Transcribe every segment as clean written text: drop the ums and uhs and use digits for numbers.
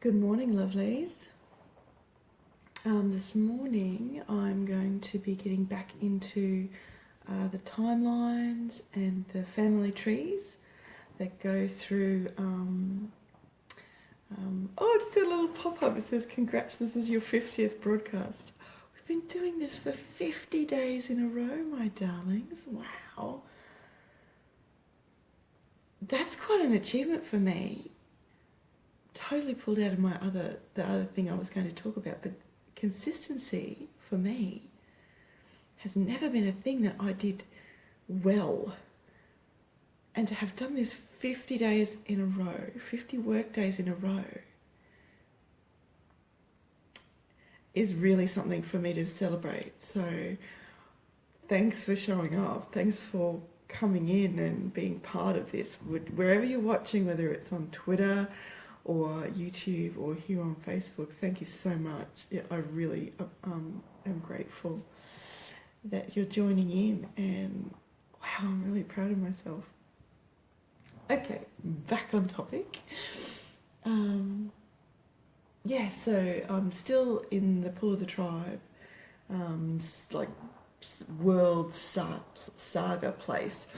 Good morning, lovelies. This morning I'm going to be getting back into the timelines and the family trees that go through. Oh, I just had a little pop-up. It says, "Congrats, this is your 50th broadcast." We've been doing this for 50 days in a row, my darlings. Wow. That's quite an achievement for me. Totally pulled out of the other thing I was going to talk about, but consistency for me has never been a thing that I did well. And to have done this 50 days in a row, 50 work days in a row, is really something for me to celebrate. So thanks for showing up. Thanks for coming in and being part of this. Wherever you're watching, whether it's on Twitter or YouTube or here on Facebook, thank you so much. Yeah, I really am grateful that you're joining in, and wow, I'm really proud of myself. Okay, back on topic. So I'm still in the Pull of the Tribe, like world saga place,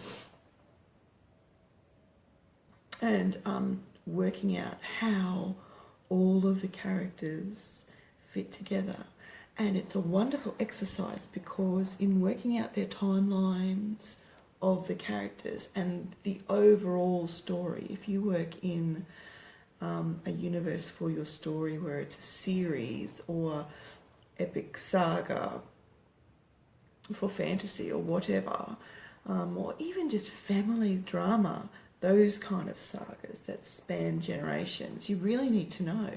and working out how all of the characters fit together. And it's a wonderful exercise because in working out their timelines of the characters and the overall story, if you work in a universe for your story where it's a series or epic saga for fantasy or whatever, or even just family drama, those kind of sagas that span generations, you really need to know.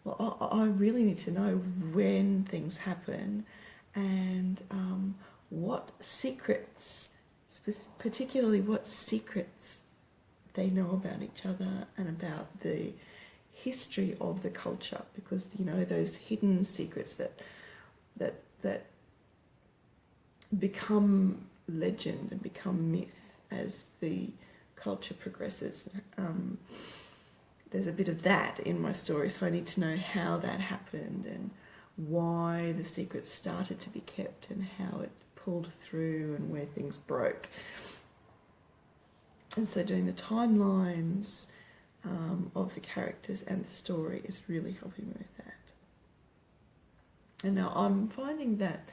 Well, I really need to know when things happen and what secrets, particularly what secrets they know about each other and about the history of the culture, because you know those hidden secrets that become legend and become myth as the culture progresses. There's a bit of that in my story, so I need to know how that happened and why the secrets started to be kept and how it pulled through and where things broke. And so doing the timelines of the characters and the story is really helping me with that. And now I'm finding that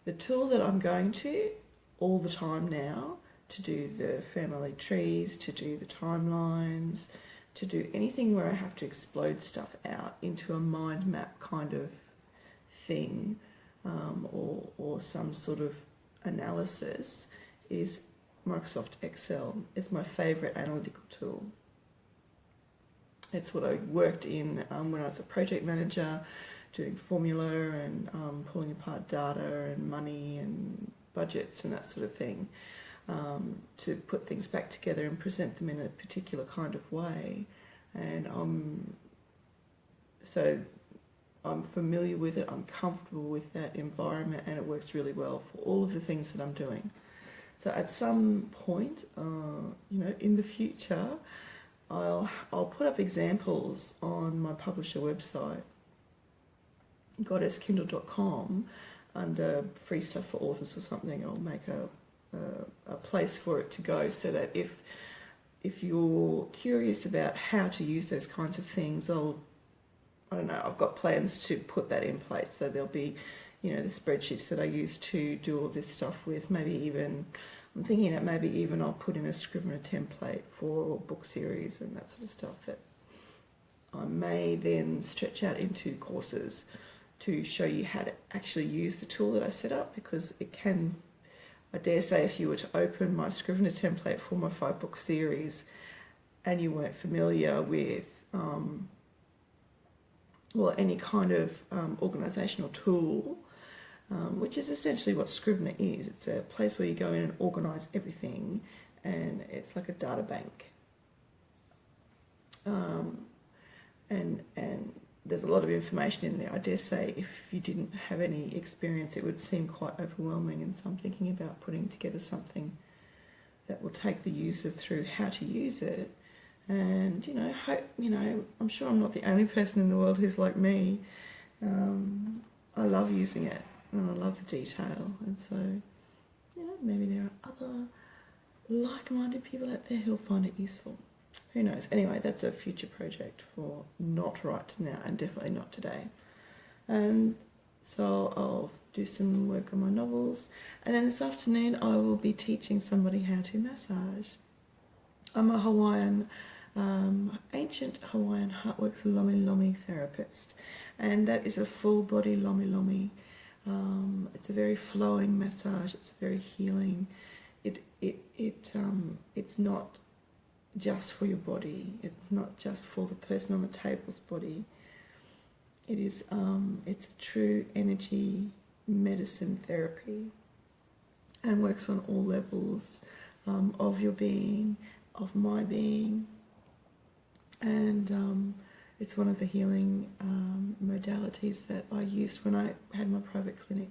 the tool that I'm going to all the time now to do the family trees, to do the timelines, to do anything where I have to explode stuff out into a mind map kind of thing, or some sort of analysis, is Microsoft Excel. Is my favourite analytical tool. It's what I worked in when I was a project manager, doing formula and pulling apart data and money and budgets and that sort of thing, to put things back together and present them in a particular kind of way. And so I'm familiar with it, I'm comfortable with that environment, and it works really well for all of the things that I'm doing. So at some point, in the future, I'll put up examples on my publisher website, goddesskindle.com, under free stuff for authors or something. I'll make a place for it to go, so that if you're curious about how to use those kinds of things, I've got plans to put that in place. So there'll be, the spreadsheets that I use to do all this stuff with. I'm thinking that maybe even I'll put in a Scrivener template for book series and that sort of stuff that I may then stretch out into courses to show you how to actually use the tool that I set up, because it can, I dare say, if you were to open my Scrivener template for my 5-book series and you weren't familiar with any kind of organisational tool, which is essentially what Scrivener is. It's a place where you go in and organise everything, and it's like a data bank. And there's a lot of information in there. I dare say if you didn't have any experience, it would seem quite overwhelming, and so I'm thinking about putting together something that will take the user through how to use it, And I'm sure I'm not the only person in the world who's like me. I love using it, and I love the detail, and so maybe there are other like-minded people out there who'll find it useful. Who knows? Anyway, that's a future project for not right now, and definitely not today. And so I'll do some work on my novels, and then this afternoon I will be teaching somebody how to massage. I'm a Hawaiian, ancient Hawaiian Heartworks Lomi Lomi therapist, and that is a full body Lomi Lomi. It's a very flowing massage. It's very healing. It's not just for your body. It's not just for the person on the table's body. It is. It's a true energy medicine therapy, and works on all levels of your being, of my being, and it's one of the healing modalities that I used when I had my private clinic.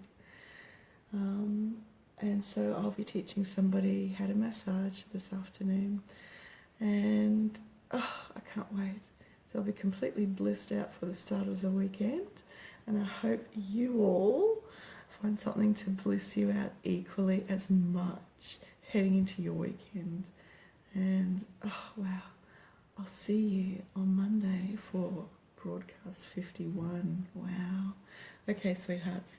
And so I'll be teaching somebody how to massage this afternoon, and I can't wait. So I'll be completely blissed out for the start of the weekend, and I hope you all find something to bliss you out equally as much heading into your weekend. And wow, I'll see you on Monday for broadcast 51. Wow. Okay, sweethearts.